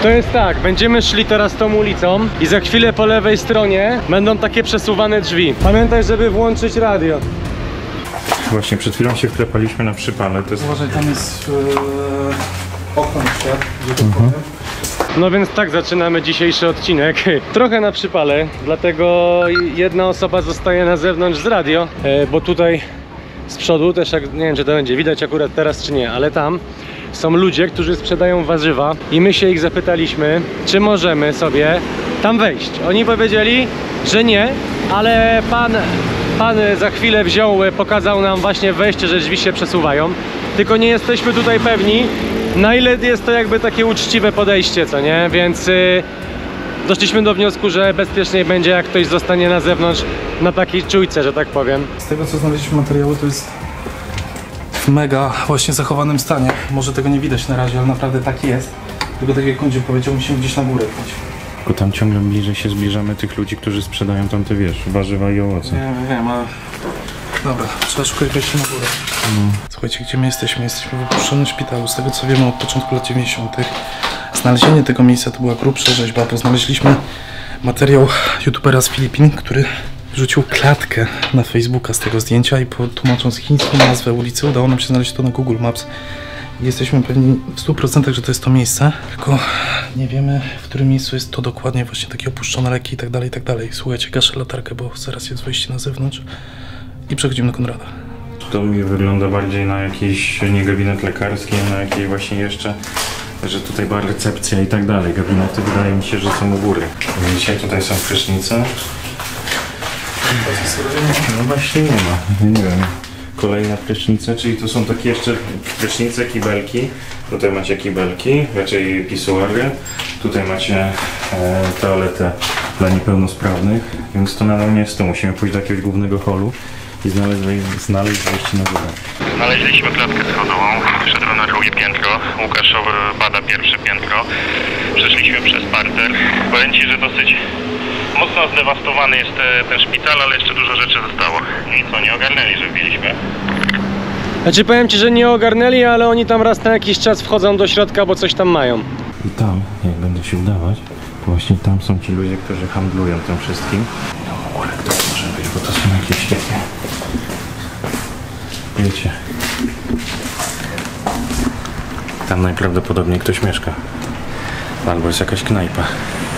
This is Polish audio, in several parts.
To jest tak, będziemy szli teraz tą ulicą i za chwilę po lewej stronie będą takie przesuwane drzwi. Pamiętaj, żeby włączyć radio. Właśnie przed chwilą się wklepaliśmy na przypale. To jest... Uważaj, tam jest okno jeszcze, gdzie to powiem. No więc tak zaczynamy dzisiejszy odcinek. Trochę na przypale, dlatego jedna osoba zostaje na zewnątrz z radio, bo tutaj z przodu też, nie wiem czy to będzie widać akurat teraz czy nie, ale tam są ludzie, którzy sprzedają warzywa i my się ich zapytaliśmy, czy możemy sobie tam wejść. Oni powiedzieli, że nie, ale pan za chwilę pokazał nam właśnie wejście, że drzwi się przesuwają. Tylko nie jesteśmy tutaj pewni, na ile jest to jakby takie uczciwe podejście, co nie? Więc doszliśmy do wniosku, że bezpieczniej będzie, jak ktoś zostanie na zewnątrz na takiej czujce, że tak powiem. Z tego co znaleźliśmy materiały, to jest w mega właśnie zachowanym stanie. Może tego nie widać na razie, ale naprawdę tak jest. Tylko tak jak Kądziu powiedział, musimy gdzieś na górę pójść. Tylko tam ciągle bliżej się zbliżamy tych ludzi, którzy sprzedają tam te, wiesz, warzywa i owoce. Wiem, ale... Dobra, trzeba szukać wejścia na górę. Słuchajcie, gdzie my jesteśmy? Jesteśmy w wypuszczonym szpitalu. Z tego co wiemy od początku lat 90. Znalezienie tego miejsca to była grubsza rzeźba, bo znaleźliśmy materiał youtubera z Filipin, który wrzucił klatkę na Facebooka z tego zdjęcia i tłumacząc chińską nazwę ulicy udało nam się znaleźć to na Google Maps. I jesteśmy pewni w 100%, że to jest to miejsce, tylko nie wiemy, w którym miejscu jest to dokładnie, właśnie takie opuszczone leki i tak dalej, i tak dalej. Słuchajcie, gaszę latarkę, bo zaraz jest wejście na zewnątrz i przechodzimy do Konrada. To mi wygląda bardziej na jakiś, nie gabinet lekarski, na jakiej właśnie jeszcze, że tutaj była recepcja i tak dalej. Gabinety wydaje mi się, że są u góry. Widzicie, tutaj są prysznice. No właśnie nie ma, nie wiem. Kolejne prysznice, czyli to są takie jeszcze prysznice, kibelki. Tutaj macie kibelki, raczej pisuary. Tutaj macie toaletę dla niepełnosprawnych, więc to nadal nie jest to. Musimy pójść do jakiegoś głównego holu i znaleźć wejście na górę. Znaleźliśmy klatkę schodową, wszedłem na drugie piętro, Łukasz bada pierwsze piętro. Przeszliśmy przez parter. Powiem Ci, że dosyć mocno zdewastowany jest ten szpital, ale jeszcze dużo rzeczy zostało. I co, nie ogarnęli, że wbiliśmy? Znaczy powiem Ci, że nie ogarnęli, ale oni tam raz na jakiś czas wchodzą do środka, bo coś tam mają. I tam, jak będę się udawać, to właśnie tam są ci ludzie, którzy handlują tym wszystkim. Na górę kto może być, bo to są jakieś takie... Wiecie... Tam najprawdopodobniej ktoś mieszka. Albo jest jakaś knajpa.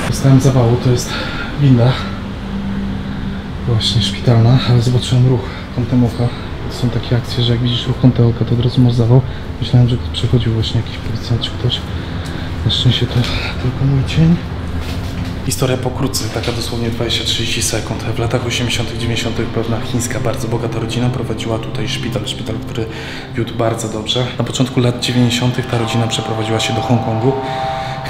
Dostałem zawału, to jest winda. Właśnie szpitalna, ale zobaczyłem ruch kątem oka. To są takie akcje, że jak widzisz ruch kątem oka, to od razu masz zawał. Myślałem, że przechodził właśnie jakiś policjant czy ktoś. Na szczęście to tylko mój cień. Historia pokrótce, taka dosłownie 20-30 sekund. W latach 80 90 pewna chińska, bardzo bogata rodzina prowadziła tutaj szpital, który wiódł bardzo dobrze. Na początku lat 90 ta rodzina przeprowadziła się do Hongkongu.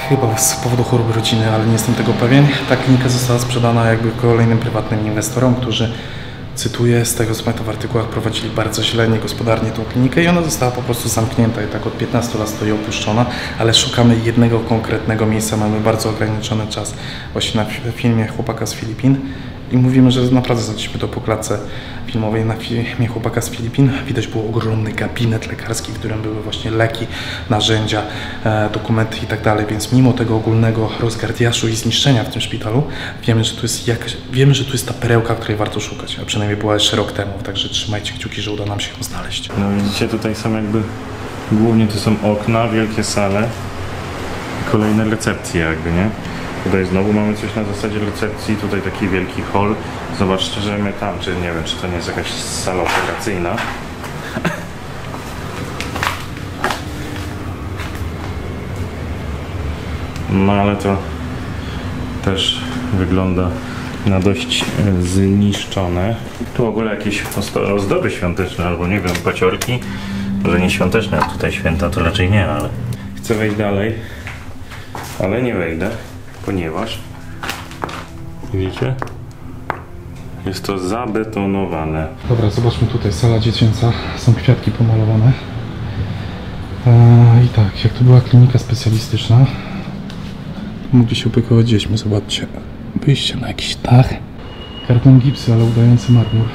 Chyba z powodu choroby rodziny, ale nie jestem tego pewien. Ta klinika została sprzedana jakby kolejnym prywatnym inwestorom, którzy, cytuję z tego co pamiętam w artykułach, prowadzili bardzo źle, niegospodarnie tą klinikę i ona została po prostu zamknięta i tak od 15 lat stoi opuszczona, ale szukamy jednego konkretnego miejsca, mamy bardzo ograniczony czas właśnie na filmie chłopaka z Filipin i mówimy, że naprawdę znaleźliśmy to po klatce filmowej na filmie chłopaka z Filipin. Widać było ogromny gabinet lekarski, w którym były właśnie leki, narzędzia, dokumenty i tak dalej, więc mimo tego ogólnego rozgardiaszu i zniszczenia w tym szpitalu wiemy, że tu jest ta perełka, której warto szukać, a przynajmniej była jeszcze rok temu, także trzymajcie kciuki, że uda nam się ją znaleźć. No widzicie, tutaj są jakby, głównie to są okna, wielkie sale i kolejne recepcje jakby, nie? Tutaj znowu mamy coś na zasadzie recepcji, tutaj taki wielki hol. Zobaczcie, że my tam, czy nie wiem, czy to nie jest jakaś sala operacyjna. No ale to też wygląda na dość zniszczone. Tu w ogóle jakieś ozdoby świąteczne, albo nie wiem, paciorki. Może nie świąteczne, a tutaj święta to raczej nie, ale... Chcę wejść dalej, ale nie wejdę, ponieważ... Widzicie? Jest to zabetonowane. Dobra, zobaczmy tutaj, sala dziecięca, są kwiatki pomalowane. I tak, jak to była klinika specjalistyczna, mogli się opiekować dziećmi, zobaczcie. Wyjście na jakiś dach. Karton gipsy, ale udający marmur.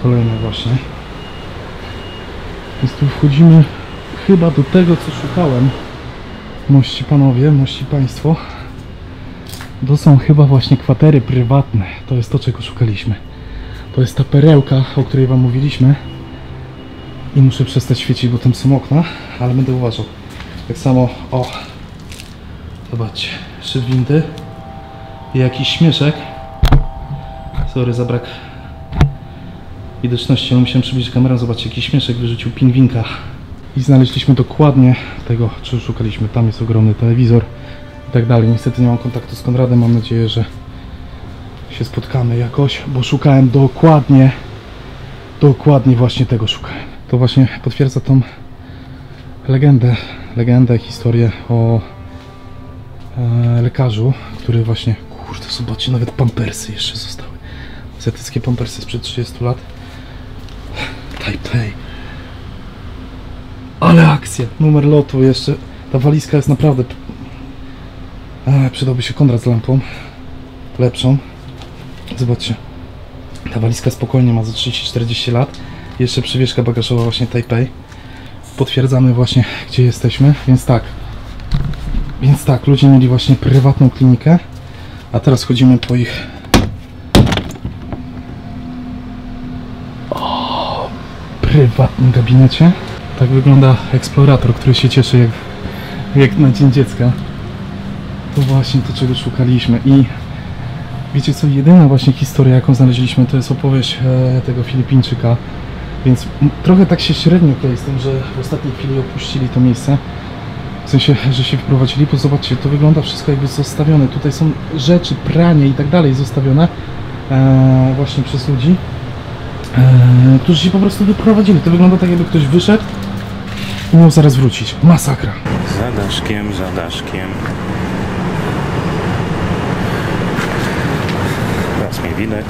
Kolejne właśnie. Więc tu wchodzimy chyba do tego, co szukałem. Mości panowie, mości państwo. To są chyba właśnie kwatery prywatne. To jest to, czego szukaliśmy. To jest ta perełka, o której wam mówiliśmy. I muszę przestać świecić, bo tam są okna, ale będę uważał. Tak samo, o, zobaczcie, szyb windy i jakiś śmieszek. Sorry za brak widoczności, ale musiałem przybliżyć kamerę. Zobaczcie, jakiś śmieszek wyrzucił pingwinka. I znaleźliśmy dokładnie tego, czego szukaliśmy. Tam jest ogromny telewizor i tak dalej. Niestety nie mam kontaktu z Konradem. Mam nadzieję, że się spotkamy jakoś, bo szukałem dokładnie właśnie tego szukałem. To właśnie potwierdza tą legendę, historię o lekarzu, który właśnie, kurde, zobaczcie, nawet pampersy jeszcze zostały. Azjatyckie pampersy sprzed 30 lat. Taipei. Ale akcja, numer lotu jeszcze. Ta walizka jest naprawdę... przydałby się Konrad z lampą. Lepszą. Zobaczcie. Ta walizka spokojnie ma za 30-40 lat. Jeszcze przywieszka bagażowa właśnie Taipei. Potwierdzamy właśnie, gdzie jesteśmy. Więc tak, ludzie mieli właśnie prywatną klinikę. A teraz chodzimy po ich... prywatnym gabinecie. Tak wygląda eksplorator, który się cieszy jak na Dzień Dziecka. To właśnie to, czego szukaliśmy. I wiecie co, jedyna właśnie historia, jaką znaleźliśmy, to jest opowieść tego Filipińczyka. Więc trochę tak się średnio klei z tym, że w ostatniej chwili opuścili to miejsce. W sensie, że się wprowadzili, bo zobaczcie, to wygląda wszystko jakby zostawione. Tutaj są rzeczy, pranie i tak dalej zostawione właśnie przez ludzi, którzy się po prostu wyprowadzili. To wygląda tak, jakby ktoś wyszedł i miał zaraz wrócić. Masakra. Za daszkiem. Teraz mnie widać.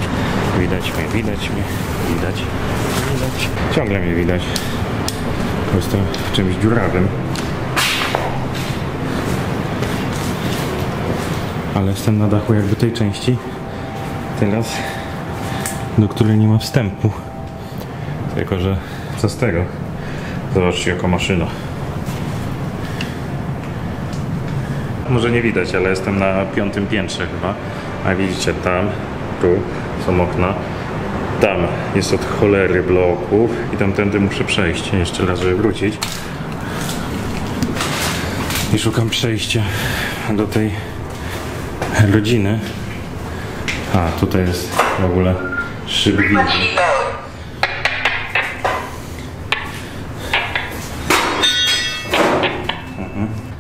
Ciągle mnie widać. Jestem w czymś dziurawym. Ale jestem na dachu jakby tej części teraz, do której nie ma wstępu. Tylko że co z tego? Zobaczcie, jaka maszyna. Może nie widać, ale jestem na 5. piętrze chyba. A widzicie, tam, tu są okna. Tam jest od cholery bloków i tamtędy muszę przejść jeszcze raz, żeby wrócić. I szukam przejścia do tej rodziny. A, tutaj jest w ogóle szyb windy.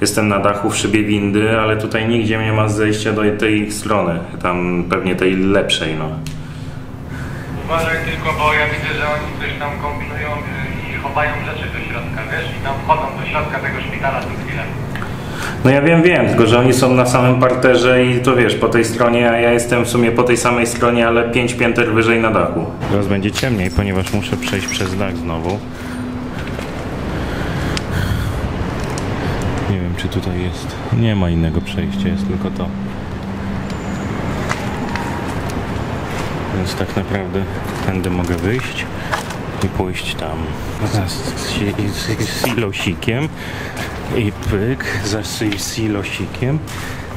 Jestem na dachu w szybie windy, ale tutaj nigdzie nie ma zejścia do tej strony. Tam pewnie tej lepszej, no. Uważaj tylko, bo ja widzę, że oni coś tam kombinują i chowają rzeczy do środka, wiesz? I tam wchodzą do środka tego szpitala co chwilę. No ja wiem, tylko że oni są na samym parterze i to wiesz, po tej stronie, a ja jestem w sumie po tej samej stronie, ale 5 pięter wyżej na dachu. Teraz będzie ciemniej, ponieważ muszę przejść przez dach znowu. Nie wiem, czy tutaj jest. Nie ma innego przejścia, jest tylko to. Więc tak naprawdę tędy mogę wyjść i pójść tam. Z silosikiem i pyk, za silosikiem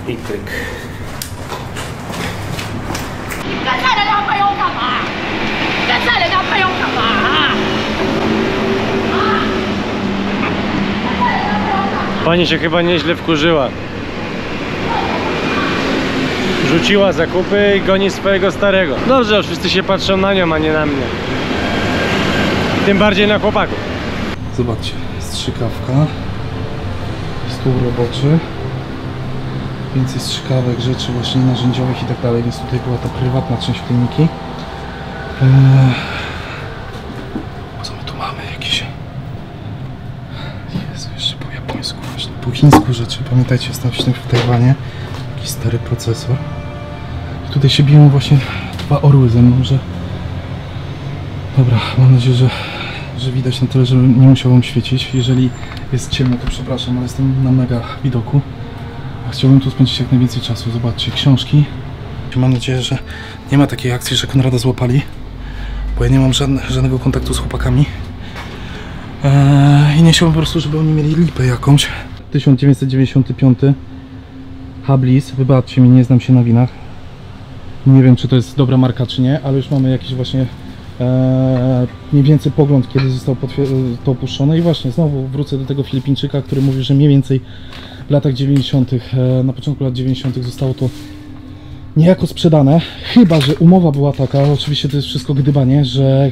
i pyk. Pani się chyba nieźle wkurzyła. Rzuciła zakupy i goni swojego starego. Dobrze, wszyscy się patrzą na nią, a nie na mnie. Tym bardziej na chłopaków. Zobaczcie, strzykawka, stół roboczy, więcej strzykawek, rzeczy właśnie narzędziowych i tak dalej, więc tutaj była ta prywatna część kliniki. Co my tu mamy? Jakieś... Jezu, jeszcze po japońsku właśnie, po chińsku rzeczy. Pamiętajcie, jestem w Tajwanie, jakiś stary procesor. I tutaj się biją właśnie 2 orły ze mną, że... Dobra, mam nadzieję, że widać na tyle, że nie musiałbym świecić. Jeżeli jest ciemno, to przepraszam, ale jestem na mega widoku. A chciałbym tu spędzić jak najwięcej czasu. Zobaczcie, książki. Mam nadzieję, że nie ma takiej akcji, że Konrada złapali, bo ja nie mam żadnego kontaktu z chłopakami. I nie chciałbym po prostu, żeby oni mieli lipę jakąś. 1995. Hablis, wybaczcie mi, nie znam się na winach. Nie wiem, czy to jest dobra marka, czy nie, ale już mamy jakiś właśnie mniej więcej pogląd, kiedy zostało to opuszczone. I właśnie znowu wrócę do tego Filipińczyka, który mówił, że mniej więcej w latach 90., na początku lat 90. zostało to niejako sprzedane. Chyba że umowa była taka, oczywiście to jest wszystko gdybanie, że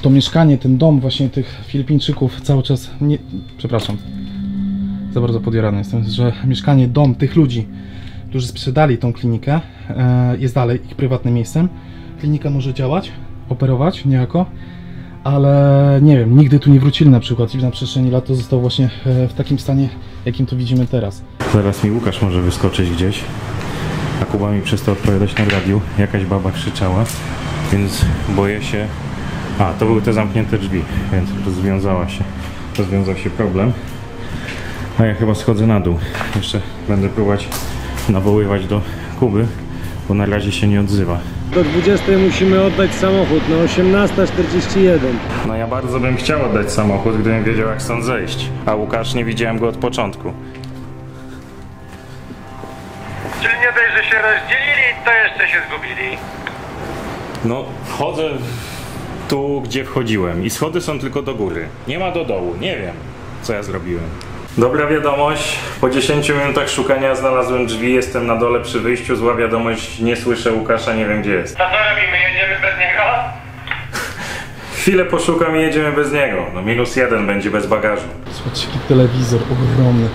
to mieszkanie, ten dom właśnie tych Filipińczyków cały czas nie... Przepraszam, za bardzo podjarany jestem, że mieszkanie, dom tych ludzi, którzy sprzedali tą klinikę, jest dalej ich prywatnym miejscem. Klinika może działać, operować niejako, ale nie wiem, nigdy tu nie wrócili na przykład i na przestrzeni lat to zostało właśnie w takim stanie, jakim to widzimy teraz. Zaraz mi Łukasz może wyskoczyć gdzieś, a Kuba mi przestał odpowiadać na radiu. Jakaś baba krzyczała, więc boję się... A, to były te zamknięte drzwi, więc rozwiązał się problem. A ja chyba schodzę na dół. Jeszcze będę próbować nawoływać do Kuby, bo na razie się nie odzywa. Do 20 musimy oddać samochód, na 18:41. No ja bardzo bym chciał oddać samochód, gdybym wiedział, jak stąd zejść. A Łukasz, nie widziałem go od początku. Czyli nie dość, że się rozdzielili, to jeszcze się zgubili. No, chodzę tu, gdzie wchodziłem i schody są tylko do góry. Nie ma do dołu, nie wiem, co ja zrobiłem. Dobra wiadomość, po 10 minutach szukania znalazłem drzwi, jestem na dole przy wyjściu, zła wiadomość, nie słyszę Łukasza, nie wiem gdzie jest. To co robimy, jedziemy bez niego? Chwilę poszukam i jedziemy bez niego, no -1 będzie bez bagażu. Zobaczcie, jaki telewizor ogromny.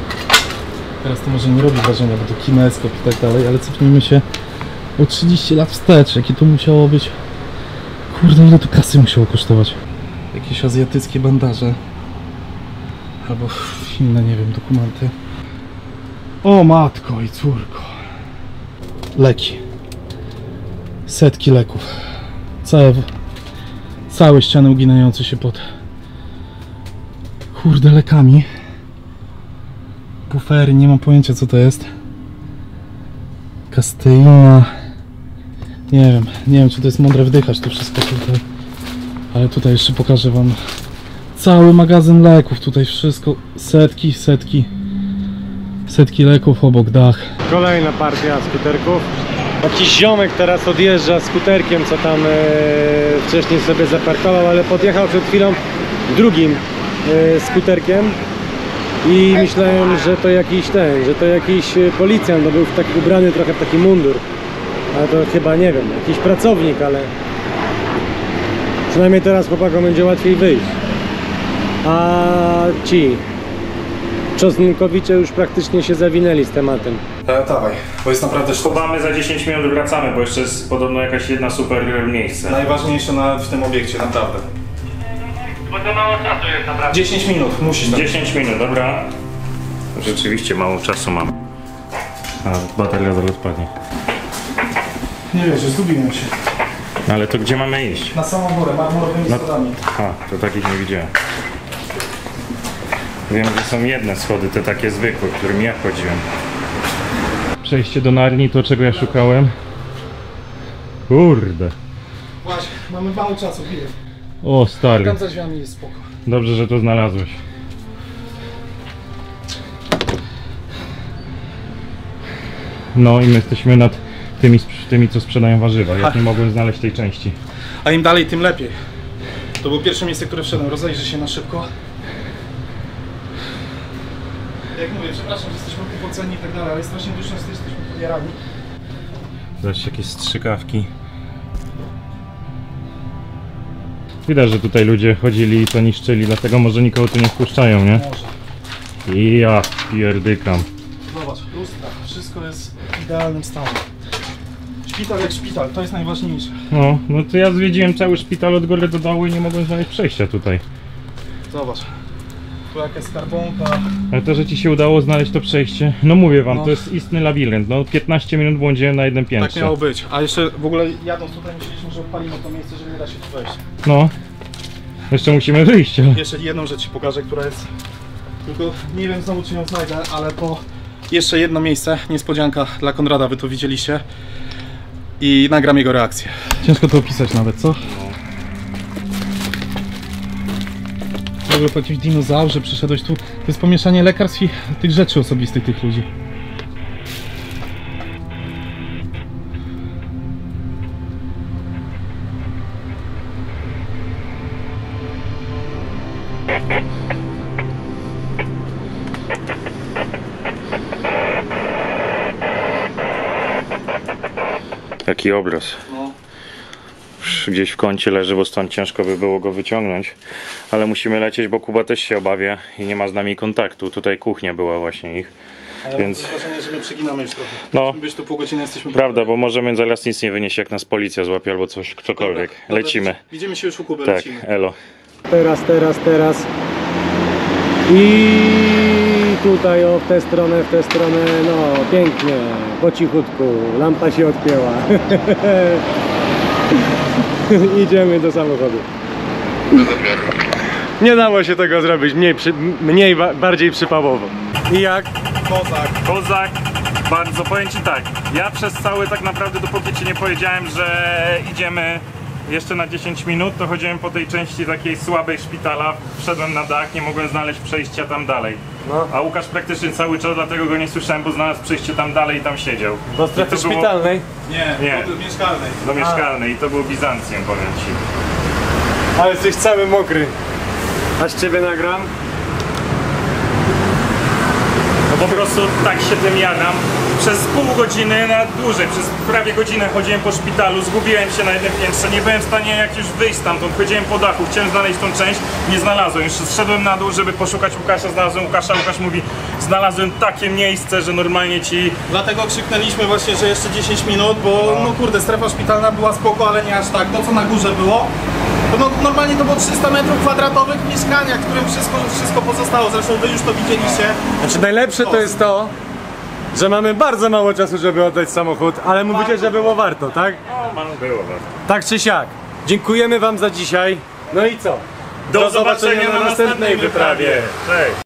Teraz to może nie robi wrażenia, bo to kineskop i tak dalej, ale cofnijmy się o 30 lat wstecz, jakie to musiało być. Kurde, ile to kasy musiało kosztować. Jakieś azjatyckie bandaże. Albo inne, nie wiem, dokumenty. O matko i córko. Leki. Setki leków. Całe ściany uginające się pod... Kurde, lekami. Bufery, nie mam pojęcia co to jest. Kasteina. Nie wiem czy to jest mądre wdychać to wszystko tutaj. Ale tutaj jeszcze pokażę wam cały magazyn leków, tutaj wszystko, setki leków obok dach. Kolejna partia skuterków. Jakiś ziomek teraz odjeżdża skuterkiem, co tam wcześniej sobie zaparkował, ale podjechał przed chwilą drugim skuterkiem i myślałem, że to jakiś policjant, bo był ubrany trochę w taki mundur. Ale to chyba, nie wiem, jakiś pracownik, ale przynajmniej teraz chłopakom będzie łatwiej wyjść. A ci czosnkowicze już praktycznie się zawinęli z tematem. Dawaj, bo jest naprawdę Schowamy, za 10 minut wracamy, bo jeszcze jest podobno jakaś jedna super miejsce. najważniejsze w tym obiekcie, naprawdę. Bo to mało czasu jest naprawdę. 10 minut, musisz. 10 minut, dobra. Rzeczywiście mało czasu mam. A bateria zaraz odpadnie. Nie wiesz, że zgubiłem się. Ale to gdzie mamy iść? Na samą górę, marmurowymi schodami. A, to takich nie widziałem. Wiem, że są jedne schody, te takie zwykłe, którymi ja chodziłem. Przejście do Narni, to czego ja szukałem. Kurde. Właśnie, mamy mało czasu, chwilę. O stary. Tam za drzwiami jest spoko. Dobrze, że to znalazłeś. No i my jesteśmy nad tymi co sprzedają warzywa. Ja nie mogłem znaleźć tej części. A im dalej, tym lepiej. To było pierwsze miejsce, które wszedłem. Rozejrzę się na szybko. Jak mówię, przepraszam, że jesteśmy powodzeni i tak dalej, ale strasznie dużo jesteśmy podjarani. Zobaczcie, jakieś strzykawki. Widać, że tutaj ludzie chodzili i to niszczyli, dlatego może nikogo tu nie wpuszczają, nie? Może. I ja pierdykam. Zobacz, lustra, wszystko jest w idealnym stanie. Szpital jak szpital, to jest najważniejsze. No to ja zwiedziłem cały szpital od góry do dołu i nie mogłem znaleźć przejścia tutaj. Zobacz, tu jakaś skarbonka. Ale to, że ci się udało znaleźć to przejście, no mówię wam, No. to jest istny labirynt. No 15 minut błądziłem na jednym piętrze. Tak miało być, a jeszcze w ogóle jadąc tutaj myśleliśmy, że odpalimy to miejsce, że nie da się tu wejść. No. Jeszcze musimy wyjść, ale... Jeszcze jedną rzecz ci pokażę, która jest... Tylko nie wiem znowu czy ją znajdę, ale to jeszcze jedno miejsce, niespodzianka dla Konrada, wy to widzieliście. I nagram jego reakcję. Ciężko to opisać nawet, co? ogóle po jakimś dinozaurze przyszedłeś tu. To jest pomieszanie lekarstw i tych rzeczy osobistych tych ludzi. Jaki obraz. No. Gdzieś w kącie leży, bo stąd ciężko by było go wyciągnąć. Ale musimy lecieć, bo Kuba też się obawia i nie ma z nami kontaktu. Tutaj kuchnia była właśnie ich. Ale Więc- mam wrażenie, że my przeginamy już trochę. No. Musimy być tu pół godziny, jesteśmy... Prawda, bo możemy zaraz nic nie wynieść, jak nas policja złapie albo coś, cokolwiek. Dobra, Lecimy. Widzimy się już u Kuby, Tak, lecimy. elo. Teraz. I tutaj o, w tę stronę, no pięknie, po cichutku, lampa się odpięła. Idziemy do samochodu. Nie dało się tego zrobić, bardziej przypałowo. I jak? Kozak, bardzo, powiem Ci tak, ja przez cały tak naprawdę, dopóki Ci nie powiedziałem, że idziemy jeszcze na 10 minut, to chodziłem po tej części takiej słabej szpitala, wszedłem na dach, nie mogłem znaleźć przejścia tam dalej. No. A Łukasz praktycznie cały czas, dlatego go nie słyszałem, bo znalazł przejście tam dalej i tam siedział. Do strefy I to było- szpitalnej. Nie. do mieszkalnej. Do mieszkalnej i to był Bizancjum, powiem Ci. Ale jesteś cały mokry. Aż ciebie nagram. No po prostu tak się tym jadam. Przez pół godziny, na dłużej, przez prawie godzinę chodziłem po szpitalu, zgubiłem się na jednym piętrze, nie byłem w stanie jak już wyjść stamtąd, chodziłem po dachu, chciałem znaleźć tą część, nie znalazłem. Już zszedłem na dół, żeby poszukać Łukasza, znalazłem Łukasza, Łukasz mówi, znalazłem takie miejsce, że normalnie ci... Dlatego krzyknęliśmy właśnie, że jeszcze 10 minut, bo no kurde, strefa szpitalna była spoko, ale nie aż tak. To co na górze było, to no, normalnie to było 300 metrów kwadratowych mieszkania, w którym wszystko pozostało. Zresztą wy już to widzieliście. Znaczy najlepsze to jest to, że mamy bardzo mało czasu, żeby oddać samochód, ale mówicie, że było warto, tak? Było warto. Tak czy siak. Dziękujemy wam za dzisiaj. No i co? Do zobaczenia na następnej wyprawie. Cześć.